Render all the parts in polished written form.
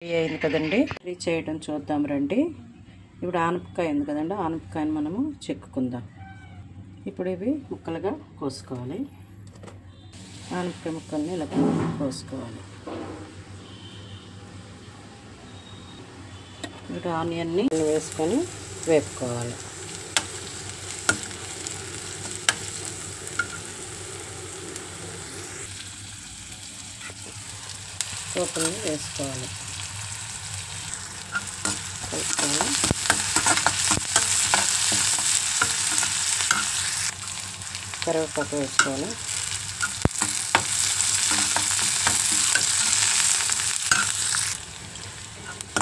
Ready అయింది కదండి. Ready చేయడం చూద్దాం రండి. ఇప్పుడు ఆనపకాయ ఉంది కదండి, ఆనపకాయని మనము చెక్కుకుందాం. ఇప్పుడు ఇవి ముక్కలుగా కోసుకోవాలి. ఆనపకాయ ముక్కల్ని ఇలా కోసుకోవాలి. ఇప్పుడు ఆనియన్ని వేసుకొని వేపుకోవాలి. పోపుల్ని వేసుకోవాలి. కలుపుకోవాలి. కరివేపాకు వేసుకోవాలి.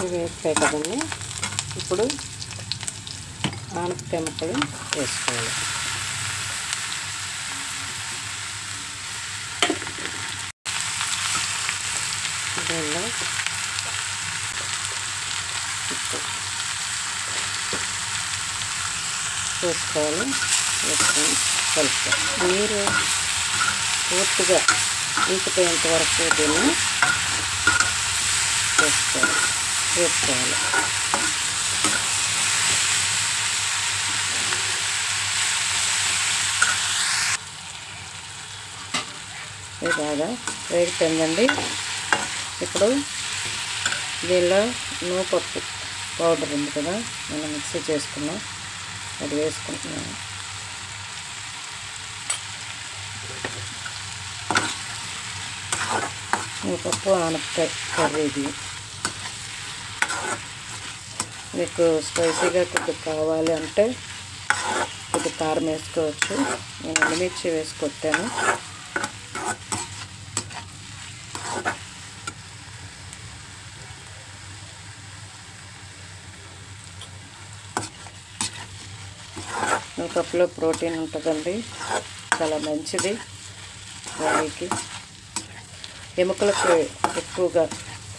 ఇవి వేస్తాయి కదండి. ఇప్పుడు ఆనపకాయ ముక్కలు వేసుకోవాలి. దీనిలో వేసుకోవాలి. వేసుకొని కలుపుకోవాలి. నీరు పూర్తిగా ఇంకిపోయేంత వరకు దీన్ని వేసుకోవాలి. ఇది బాగా వేగుతుందండి. ఇప్పుడు దీనిలో నూపప్పు పౌడర్ ఉంది కదా, మనం మిక్సీ చేసుకున్నాం, అది వేసుకుంటున్నాను. నూపప్పు ఆనపకాయ కర్రీది. మీకు స్పైసీగా కొద్దిగా కావాలి అంటే కొద్దిగా కారం వేసుకోవచ్చు. నేను ఎండుమిర్చి వేసి కొట్టాను. నూపప్పులో ప్రోటీన్ ఉంటుందండి, చాలా మంచిది బాడీకి. ఎముకలకు ఎక్కువగా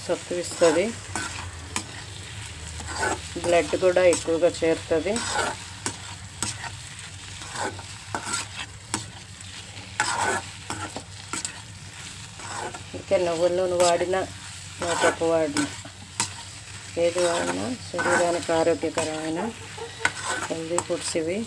సత్తు ఇస్తుంది. బ్లడ్ కూడా ఎక్కువగా చేరుతుంది. ఇంకా నువ్వుల నూనె వాడినా, నూపప్పు వాడినా, ఏది వాడినా శరీరానికి ఆరోగ్యకరమైన హెల్దీ ఫుడ్స్ ఇవి.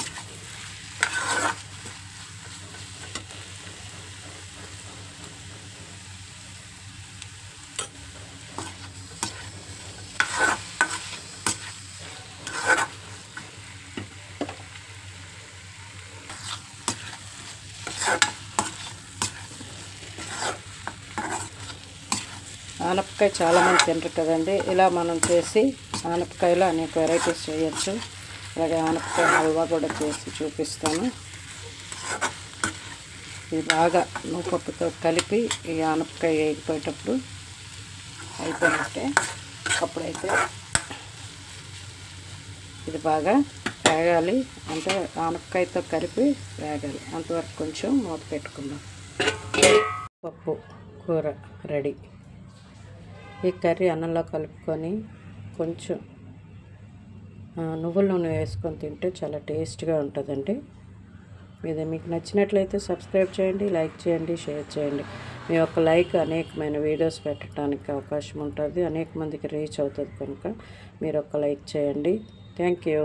ఆనపకాయ చాలామంది తినరు కదండి. ఇలా మనం చేసి ఆనపకాయలో అనేక వెరైటీస్ చేయొచ్చు. అలాగే ఆనపకాయ హల్వా కూడా చేసి చూపిస్తాను. ఇది బాగా నూపప్పుతో కలిపి ఈ ఆనపకాయ వేగిపోయేటప్పుడు అయిపోయినట్టే. అప్పుడైతే ఇది బాగా వేగాలి, అంటే ఆనపకాయతో కలిపి వేగాలి. అంతవరకు కొంచెం మూత పెట్టుకుందాం. పప్పు కూర రెడీ. ఈ కర్రీ అన్నంలో కలుపుకొని కొంచెం నువ్వుల నూనె వేసుకొని తింటే చాలా టేస్ట్గా ఉంటుందండి. ఇది మీకు నచ్చినట్లయితే సబ్స్క్రైబ్ చేయండి, లైక్ చేయండి, షేర్ చేయండి. మీ యొక్క లైక్ అనేకమైన వీడియోస్ పెట్టడానికి అవకాశం ఉంటుంది, అనేక మందికి రీచ్ అవుతుంది కనుక మీరు ఒక లైక్ చేయండి. Thank you.